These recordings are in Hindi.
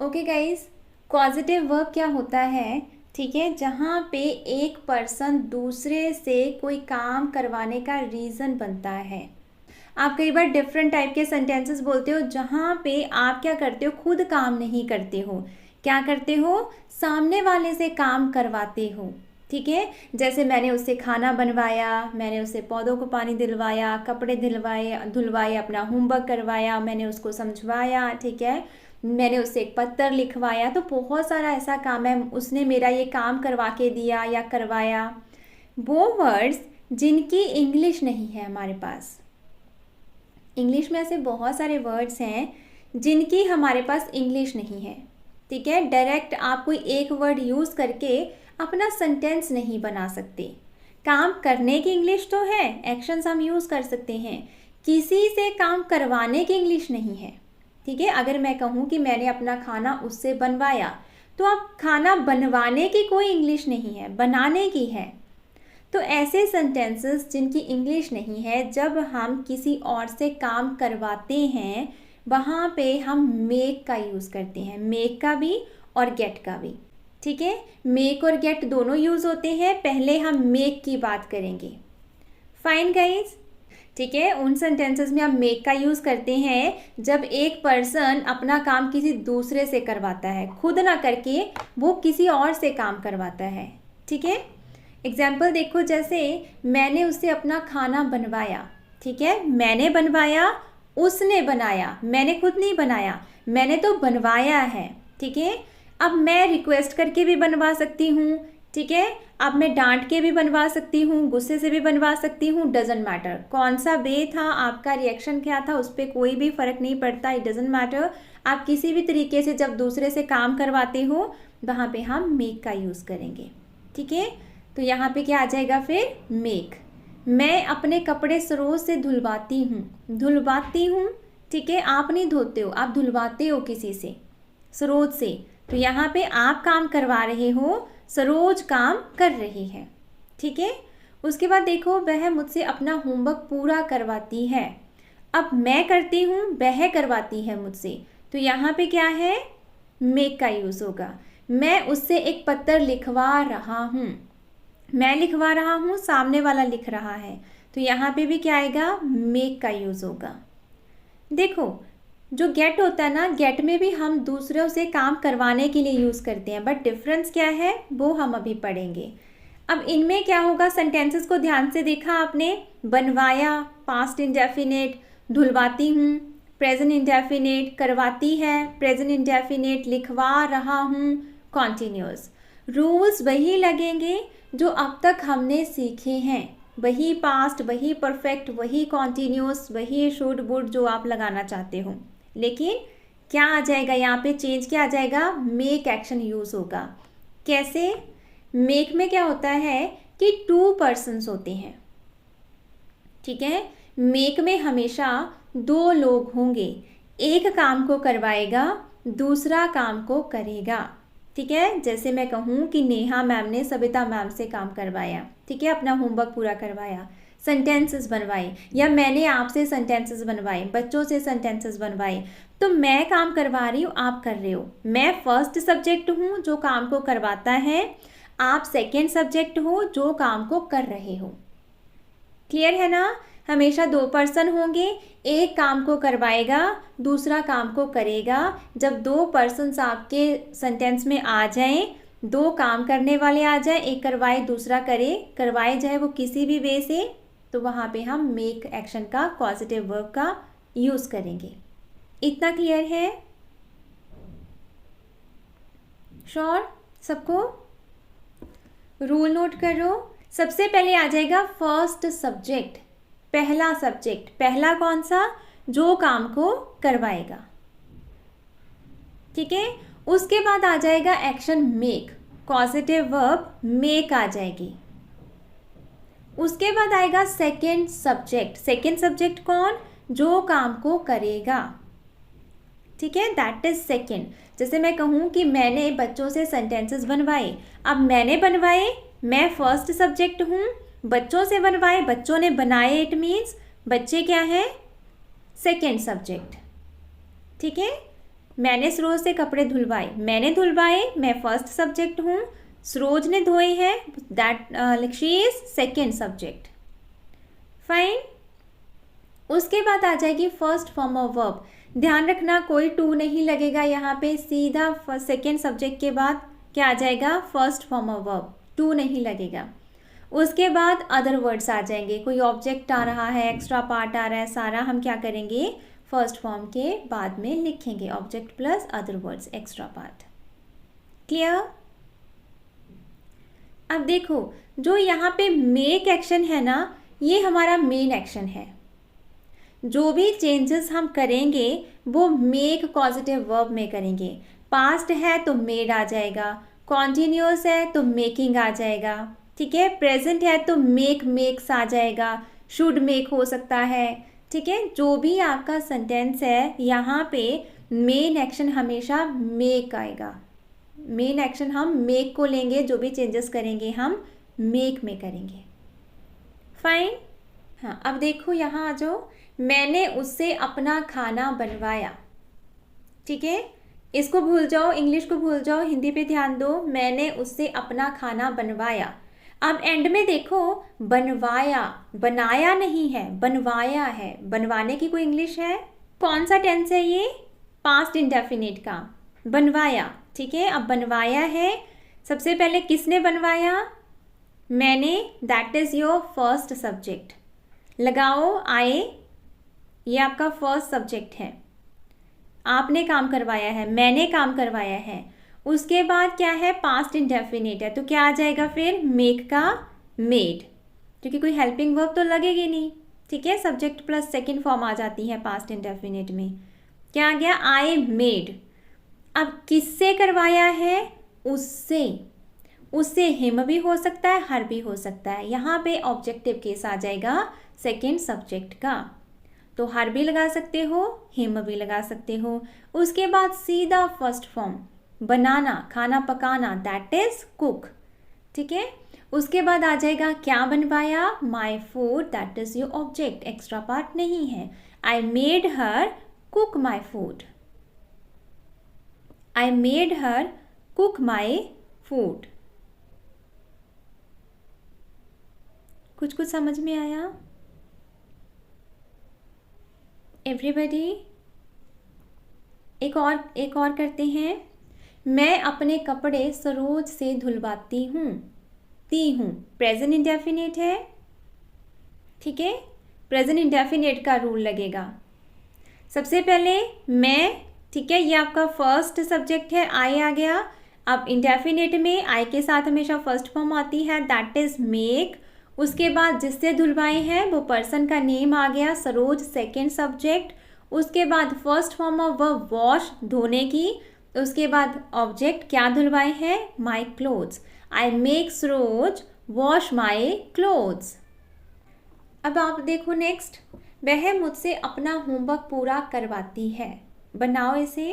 ओके गाइस, कॉजेटिव वर्ब क्या होता है? ठीक है, जहाँ पे एक पर्सन दूसरे से कोई काम करवाने का रीज़न बनता है। आप कई बार डिफरेंट टाइप के सेंटेंसेस बोलते हो जहाँ पे आप क्या करते हो, खुद काम नहीं करते हो। क्या करते हो? सामने वाले से काम करवाते हो। ठीक है, जैसे मैंने उससे खाना बनवाया, मैंने उससे पौधों को पानी दिलवाया, कपड़े धुलवाए, अपना होमवर्क करवाया, मैंने उसको समझवाया। ठीक है, मैंने उससे एक पत्र लिखवाया। तो बहुत सारा ऐसा काम है, उसने मेरा ये काम करवा के दिया या करवाया। वो वर्ड्स जिनकी इंग्लिश नहीं है हमारे पास। इंग्लिश में ऐसे बहुत सारे वर्ड्स हैं जिनकी हमारे पास इंग्लिश नहीं है। ठीक है, डायरेक्ट आप कोई एक वर्ड यूज़ करके अपना सेंटेंस नहीं बना सकते। काम करने की इंग्लिश तो है, एक्शंस हम यूज़ कर सकते हैं, किसी से काम करवाने की इंग्लिश नहीं है। ठीक है, अगर मैं कहूँ कि मैंने अपना खाना उससे बनवाया, तो अब खाना बनवाने की कोई इंग्लिश नहीं है, बनाने की है। तो ऐसे सेंटेंसेस जिनकी इंग्लिश नहीं है, जब हम किसी और से काम करवाते हैं, वहाँ पे हम मेक का यूज़ करते हैं, मेक का भी और गेट का भी। ठीक है, मेक और गेट दोनों यूज़ होते हैं। पहले हम मेक की बात करेंगे। फाइन गाइज, ठीक है, उन सेंटेंसेस में हम मेक का यूज़ करते हैं जब एक पर्सन अपना काम किसी दूसरे से करवाता है, खुद ना करके वो किसी और से काम करवाता है। ठीक है, एग्जाम्पल देखो, जैसे मैंने उससे अपना खाना बनवाया। ठीक है, मैंने बनवाया, उसने बनाया, मैंने खुद नहीं बनाया, मैंने तो बनवाया है। ठीक है, अब मैं रिक्वेस्ट करके भी बनवा सकती हूँ। ठीक है, अब मैं डांट के भी बनवा सकती हूँ, गुस्से से भी बनवा सकती हूँ, डजेंट मैटर कौन सा वे था, आपका रिएक्शन क्या था, उस पर कोई भी फ़र्क नहीं पड़ता। इट डजेंट मैटर, आप किसी भी तरीके से जब दूसरे से काम करवाते हो, वहाँ पे हम मेक का यूज़ करेंगे। ठीक है, तो यहाँ पे क्या आ जाएगा फिर? मेक। मैं अपने कपड़े सरोज से धुलवाती हूँ। ठीक है, आप नहीं धोते हो, आप धुलवाते हो किसी से, सरोज से। तो यहाँ पे आप काम करवा रहे हो, सरोज काम कर रही है। ठीक है, उसके बाद देखो, वह मुझसे अपना होमवर्क पूरा करवाती है। अब मैं करती हूँ, वह करवाती है मुझसे, तो यहाँ पे क्या है? मेक का यूज़ होगा। मैं उससे एक पत्र लिखवा रहा हूँ, मैं लिखवा रहा हूँ, सामने वाला लिख रहा है, तो यहाँ पे भी क्या आएगा? मेक का यूज़ होगा। देखो, जो गेट होता है ना, गेट में भी हम दूसरों से काम करवाने के लिए यूज़ करते हैं, बट डिफरेंस क्या है वो हम अभी पढ़ेंगे। अब इनमें क्या होगा, सेंटेंसेस को ध्यान से देखा आपने? बनवाया पास्ट इंडेफिनिट, धुलवाती हूँ प्रेजेंट इंडेफिनिट, करवाती है प्रेजेंट इंडेफिनिट, लिखवा रहा हूँ कॉन्टिन्यूस। रूल्स वही लगेंगे जो अब तक हमने सीखे हैं, वही पास्ट, वही परफेक्ट, वही कॉन्टिन्यूस, वही शुड वुड जो आप लगाना चाहते हो। लेकिन क्या आ जाएगा यहाँ पे? चेंज क्या आ जाएगा? मेक एक्शन यूज़ होगा। कैसे? मेक में क्या होता है कि टू पर्सन्स होते हैं। ठीक है, मेक में हमेशा दो लोग होंगे, एक काम को करवाएगा, दूसरा काम को करेगा। ठीक है, जैसे मैं कहूँ कि नेहा मैम ने सविता मैम से काम करवाया, ठीक है, अपना होमवर्क पूरा करवाया, सेंटेंसेस बनवाए, या मैंने आपसे सेंटेंसेस बनवाए, बच्चों से सेंटेंसेस बनवाए, तो मैं काम करवा रही हूँ, आप कर रहे हो। मैं फर्स्ट सब्जेक्ट हूँ जो काम को करवाता है, आप सेकेंड सब्जेक्ट हो जो काम को कर रहे हो। क्लियर है ना? हमेशा दो पर्सन होंगे, एक काम को करवाएगा, दूसरा काम को करेगा। जब दो पर्सन्स आपके सेंटेंस में आ जाएं, दो काम करने वाले आ जाएं, एक करवाए दूसरा करे, करवाए जाए वो किसी भी वे से, तो वहाँ पे हम मेक एक्शन का, पॉजिटिव वर्ब का यूज़ करेंगे। इतना क्लियर है? श्योर सबको? रूल नोट करो। सबसे पहले आ जाएगा फर्स्ट सब्जेक्ट, पहला सब्जेक्ट। पहला कौन सा? जो काम को करवाएगा। ठीक है, उसके बाद आ जाएगा action make, positive verb make आ जाएगी। उसके बाद आएगा सेकेंड सब्जेक्ट। सेकेंड सब्जेक्ट कौन? जो काम को करेगा। ठीक है, दैट इज सेकेंड। जैसे मैं कहूँ कि मैंने बच्चों से सेंटेंसेस बनवाए, अब मैंने बनवाए, मैं फर्स्ट सब्जेक्ट हूँ, बच्चों से बनवाए, बच्चों ने बनाए, इट मीन्स बच्चे क्या है? Second subject. ठीक है, मैंने सरोज से कपड़े धुलवाए, मैंने धुलवाए मैं फर्स्ट सब्जेक्ट हूँ, सरोज ने धोए हैं, that she is second subject. Fine. उसके बाद आ जाएगी फर्स्ट फॉर्म ऑफ वर्ब। ध्यान रखना कोई टू नहीं लगेगा यहाँ पे, सीधा सेकेंड सब्जेक्ट के बाद क्या आ जाएगा, first form of verb, to नहीं लगेगा। उसके बाद अदर वर्ड्स आ जाएंगे, कोई ऑब्जेक्ट आ रहा है, एक्स्ट्रा पार्ट आ रहा है, सारा हम क्या करेंगे, फर्स्ट फॉर्म के बाद में लिखेंगे, object plus other words extra part. Clear. अब देखो जो यहाँ पे मेक एक्शन है ना, ये हमारा मेन एक्शन है। जो भी चेंजेस हम करेंगे वो मेक पॉजिटिव वर्ब में करेंगे। पास्ट है तो मेड आ जाएगा, कॉन्टिन्यूअस है तो मेकिंग आ जाएगा, ठीक है। प्रेजेंट है तो मेक्स आ जाएगा, शुड मेक हो सकता है, ठीक है। जो भी आपका सेंटेंस है यहाँ पे मेन एक्शन हमेशा मेक आएगा। मेन एक्शन हम मेक को लेंगे, जो भी चेंजेस करेंगे हम मेक में करेंगे। फाइन। हाँ, अब देखो यहाँ आ जाओ, मैंने उससे अपना खाना बनवाया, ठीक है। इसको भूल जाओ, इंग्लिश को भूल जाओ, हिंदी पे ध्यान दो। मैंने उससे अपना खाना बनवाया। अब एंड में देखो, बनवाया, बनाया नहीं है, बनवाया है। बनवाने की कोई इंग्लिश है? कौन सा टेंस है ये? पास्ट इंडेफिनिट का, बनवाया, ठीक है। अब बनवाया है, सबसे पहले किसने बनवाया? मैंने, that is your first subject. लगाओ आए, ये आपका फर्स्ट सब्जेक्ट है। आपने काम करवाया है, मैंने काम करवाया है। उसके बाद क्या है, पास्ट इंडेफिनिट है, तो क्या आ जाएगा फिर, मेक का मेड, क्योंकि कोई हेल्पिंग वर्ब तो लगेगी नहीं, ठीक है। सब्जेक्ट प्लस सेकंड फॉर्म आ जाती है पास्ट इंडेफिनिट में। क्या आ गया, आई मेड। अब किससे करवाया है? उससे। उससे हिम भी हो सकता है, हर भी हो सकता है। यहाँ पे ऑब्जेक्टिव केस आ जाएगा सेकेंड सब्जेक्ट का, तो हर भी लगा सकते हो, हिम भी लगा सकते हो। उसके बाद सीधा फर्स्ट फॉर्म, बनाना, खाना पकाना, दैट इज कुक, ठीक है। उसके बाद आ जाएगा क्या बनवाया, my food, that is your object, extra part नहीं है। I made her cook my food, I made her cook my food. कुछ कुछ समझ में आया एवरीबॉडी? एक और करते हैं। मैं अपने कपड़े सरोज से धुलवाती हूँ, ती हूँ, प्रेजेंट इंडेफिनिट है, ठीक है। प्रेजेंट इंडेफिनिट का रूल लगेगा। सबसे पहले मैं, ठीक है, ये आपका फर्स्ट सब्जेक्ट है, आई आ गया। अब इंडेफिनिट में आई के साथ हमेशा फर्स्ट फॉर्म आती है, दैट इज मेक। उसके बाद जिससे धुलवाए हैं वो पर्सन का नेम आ गया, सरोज सेकेंड सब्जेक्ट। उसके बाद first form of verb wash, धोने की। उसके बाद ऑब्जेक्ट क्या धुलवाए हैं, my clothes, I make Saroj wash my clothes. अब आप देखो नेक्स्ट, वह मुझसे अपना होमवर्क पूरा करवाती है। बनाओ इसे।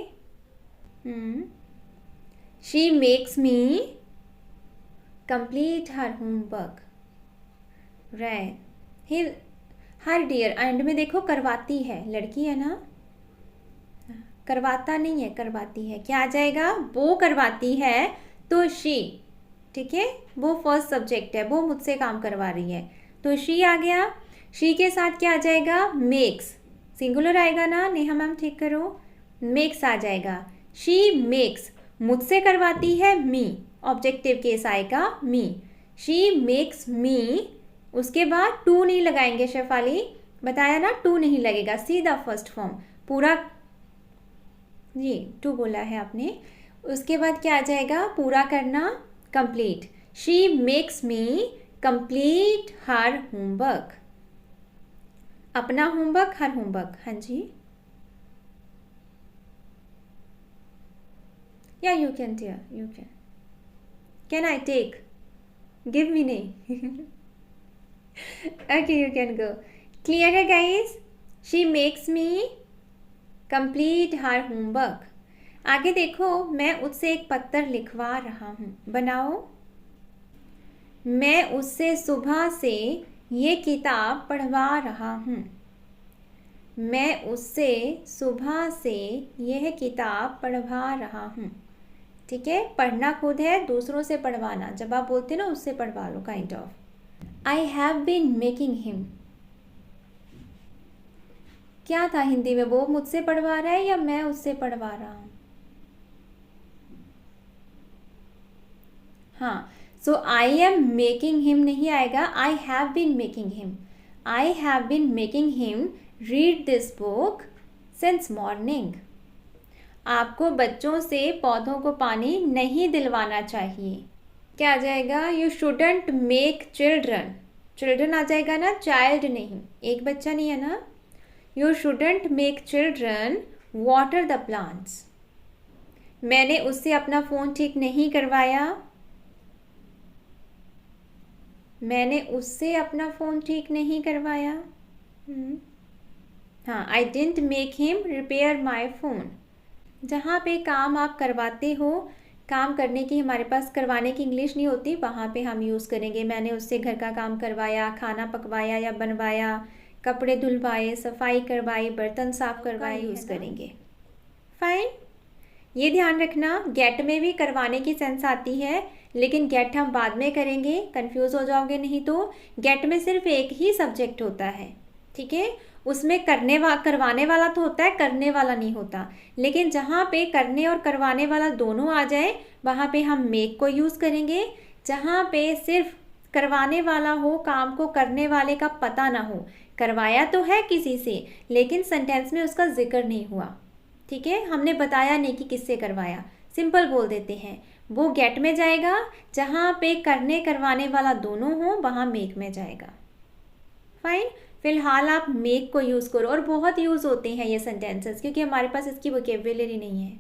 She makes me complete her homework, right. Her dear, and में देखो करवाती है, लड़की है ना, करवाता नहीं है, करवाती है। क्या आ जाएगा, वो करवाती है तो शी, ठीक है, वो फर्स्ट सब्जेक्ट है, वो मुझसे काम करवा रही है, तो शी आ गया। शी के साथ क्या आ जाएगा, मेक्स, सिंगुलर आएगा ना, नेहा मैम ठीक करो, मेक्स आ जाएगा। शी मेक्स, मुझसे करवाती है मी, ऑब्जेक्टिव केस आएगा मी, शी मेक्स मी। उसके बाद टू नहीं लगाएंगे, शेफाली बताया ना, टू नहीं लगेगा, सीधा फर्स्ट फॉर्म पूरा, जी टू बोला है आपने। उसके बाद क्या आ जाएगा, पूरा करना, complete. She makes me complete her homework, अपना होमवर्क, हर होमवर्क, हाँ जी। या you can tear, you can I take, give me नहीं okay, you can go. Clear है guys? She makes me complete her homework. आगे देखो, मैं उससे एक पत्र लिखवा रहा हूँ। बनाओ, मैं उससे सुबह से ये किताब पढ़वा रहा हूँ। मैं उससे सुबह से यह किताब पढ़वा रहा हूँ। ठीक है, पढ़ना खुद है, दूसरों से पढ़वाना, जब आप बोलते ना उससे पढ़वा लो, kind of. I have been making him, क्या था हिंदी में, वो मुझसे पढ़वा रहा है या मैं उससे पढ़वा रहा हूँ? हाँ, so I am making him नहीं आएगा, I have been making him. I have been making him read this book since morning. आपको बच्चों से पौधों को पानी नहीं दिलवाना चाहिए। क्या आ जाएगा? You shouldn't make children, children आ जाएगा ना, चाइल्ड नहीं, एक बच्चा नहीं है ना। You shouldn't make children water the plants. मैंने उससे अपना फ़ोन ठीक नहीं करवाया, मैंने उससे अपना फ़ोन ठीक नहीं करवाया। हाँ, I didn't make him repair my phone. जहाँ पे काम आप करवाते हो, काम करने की हमारे पास करवाने की इंग्लिश नहीं होती, वहाँ पे हम यूज़ करेंगे मैंने उससे घर का काम करवाया, खाना पकवाया या बनवाया, कपड़े धुलवाए, सफाई करवाई, बर्तन साफ करवाए, यूज़ करेंगे। फाइन, ये ध्यान रखना, गेट में भी करवाने की सेंस आती है, लेकिन गेट हम बाद में करेंगे, कंफ्यूज हो जाओगे नहीं तो। गेट में सिर्फ एक ही सब्जेक्ट होता है, ठीक है, उसमें करवाने वाला तो होता है, करने वाला नहीं होता। लेकिन जहाँ पे करने और करवाने वाला दोनों आ जाए, वहाँ पे हम मेक को यूज़ करेंगे। जहाँ पे सिर्फ करवाने वाला हो, काम को करने वाले का पता ना हो, करवाया तो है किसी से लेकिन सेंटेंस में उसका जिक्र नहीं हुआ, ठीक है, हमने बताया नहीं कि किससे करवाया, सिंपल बोल देते हैं, वो गेट में जाएगा। जहाँ पे करने करवाने वाला दोनों हो, वहाँ मेक में जाएगा। फाइन, फिलहाल आप मेक को यूज़ करो, और बहुत यूज़ होते हैं ये सेंटेंसेस, क्योंकि हमारे पास इसकी वोकेबुलरी नहीं है।